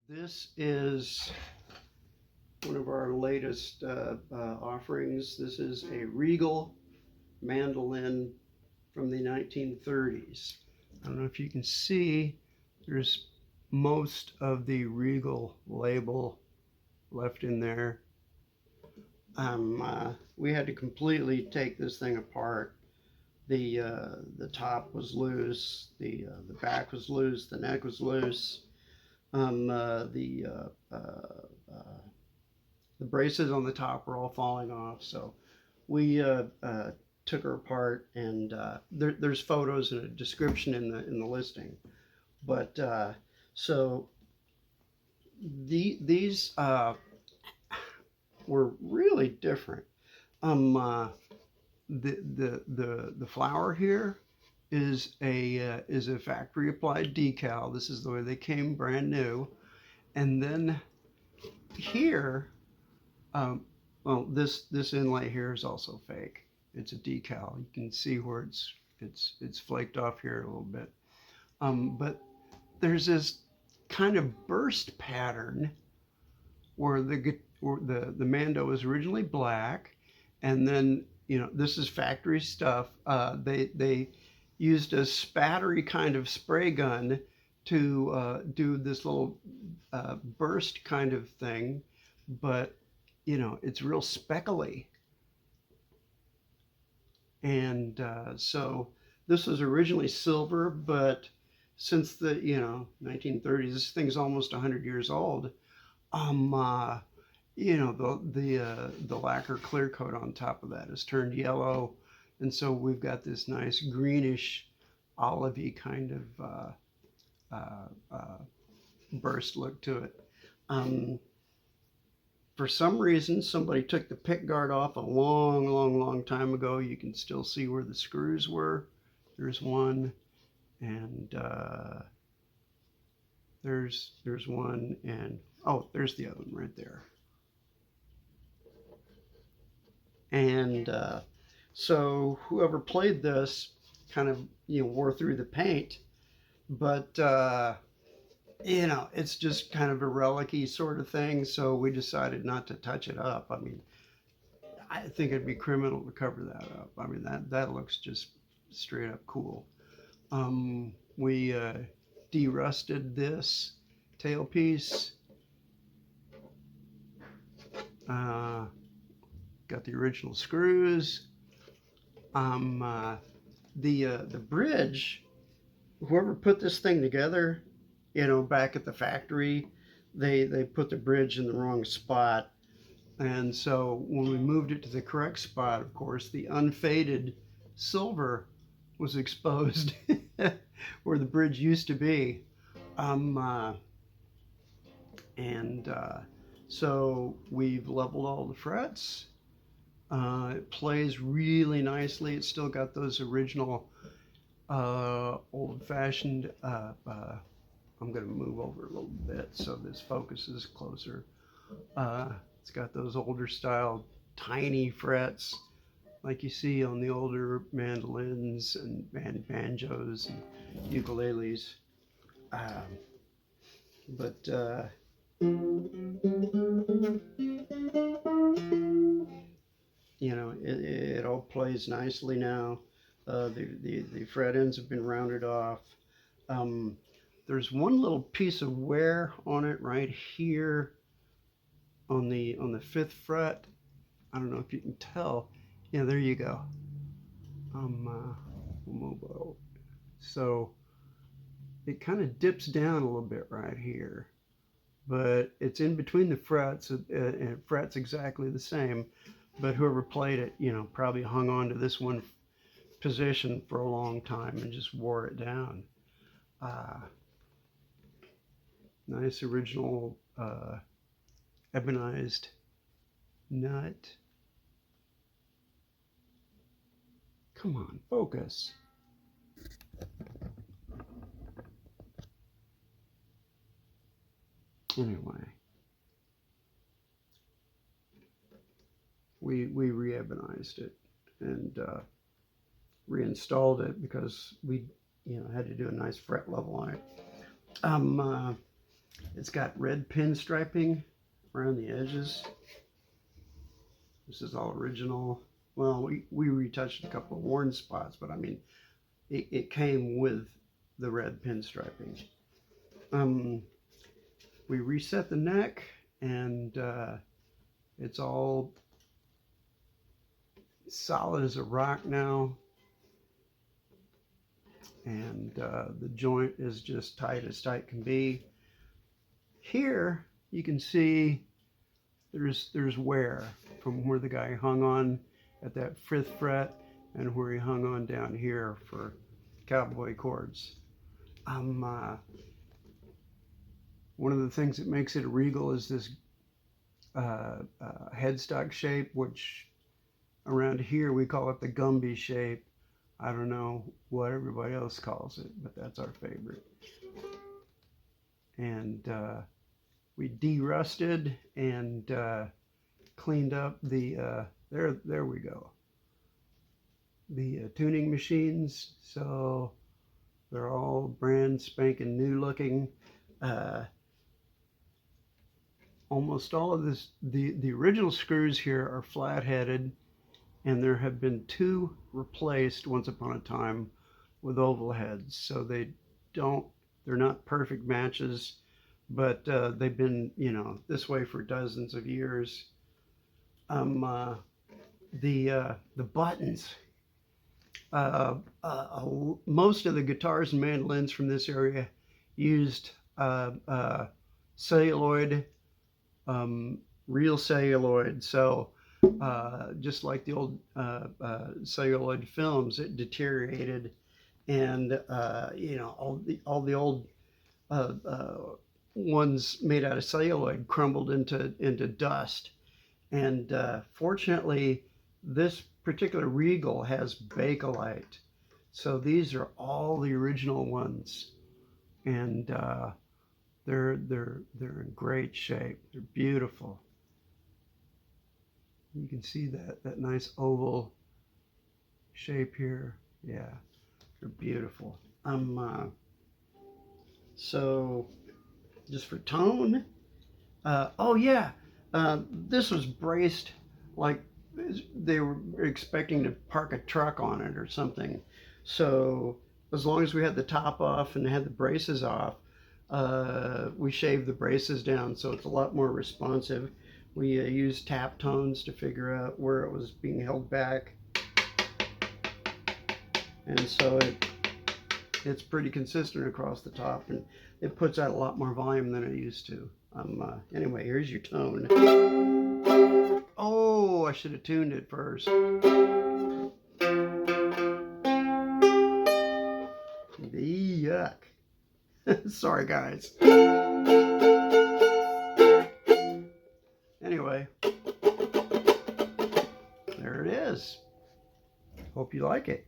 This is one of our latest offerings. This is a Regal Mandolin from the 1930s. I don't know if you can see, there's most of the Regal label left in there. We had to completely take this thing apart. The top was loose, the back was loose, the neck was loose. The braces on the top were all falling off, so we took her apart, and there's photos and a description in the listing. But so these were really different. The flower here is a factory applied decal. This is the way they came, brand new. And then here, well, this inlay here is also fake. It's a decal. You can see where it's flaked off here a little bit. But there's this kind of burst pattern where the Mando was originally black, and then this is factory stuff. They used a spattery kind of spray gun to do this little burst kind of thing, but it's real speckly. And so this was originally silver, but since the 1930s, this thing's almost 100 years old. The lacquer clear coat on top of that has turned yellow, and so we've got this nice greenish, olivey kind of burst look to it. For some reason, somebody took the pick guard off a long time ago. You can still see where the screws were. There's one, and there's one, and oh, there's the other one right there. And so whoever played this kind of wore through the paint, but it's just kind of a relic-y sort of thing, so we decided not to touch it up. I mean, I think it'd be criminal to cover that up. I mean, that looks just straight up cool. We de-rusted this tailpiece. Got the original screws. The bridge, whoever put this thing together, back at the factory, they put the bridge in the wrong spot. And so when we moved it to the correct spot, of course, the unfaded silver was exposed where the bridge used to be. So we've leveled all the frets. It plays really nicely. It's still got those original old-fashioned I'm going to move over a little bit so this focuses closer. It's got those older style tiny frets like you see on the older mandolins and banjos and ukuleles. But it all plays nicely now. The fret ends have been rounded off. There's one little piece of wear on it right here on the 5th fret. I don't know if you can tell. Yeah, there you go. Mobile. So it kind of dips down a little bit right here, but it's in between the frets, and it frets exactly the same. But whoever played it, probably hung on to this one position for a long time and just wore it down. Nice original ebonized nut. Come on, focus. Anyway, we re-ebonized it and reinstalled it because we had to do a nice fret level on it. It's got red pinstriping around the edges. This is all original. Well, we retouched a couple of worn spots, but I mean, it came with the red pinstriping. We reset the neck, and it's all solid as a rock now. And the joint is just tight as tight can be. Here you can see there's wear from where the guy hung on at that 5th fret and where he hung on down here for cowboy chords. One of the things that makes it a Regal is this headstock shape, which around here we call it the Gumby shape. I don't know what everybody else calls it, but that's our favorite. And we de-rusted and cleaned up the, there we go, the tuning machines. So they're all brand spanking new looking. Almost all of this, the original screws here are flat-headed, and there have been 2 replaced once upon a time with oval heads. So they're not perfect matches, but they've been, you know, this way for dozens of years. The buttons. Most of the guitars and mandolins from this area used celluloid, real celluloid. So just like the old celluloid films, it deteriorated, and you know, all the old ones made out of celluloid crumbled into dust. And fortunately, this particular Regal has Bakelite, so these are all the original ones, and they're in great shape. They're beautiful. You can see that nice oval shape here. Yeah, they're beautiful. So just for tone, oh yeah, this was braced like they were expecting to park a truck on it or something. So as long as we had the top off and had the braces off, we shaved the braces down so it's a lot more responsive. We used tap tones to figure out where it was being held back, and so it's pretty consistent across the top, and it puts out a lot more volume than it used to. Anyway, here's your tone. Oh, I should have tuned it first. Yuck. Sorry, guys. Anyway, there it is. Hope you like it.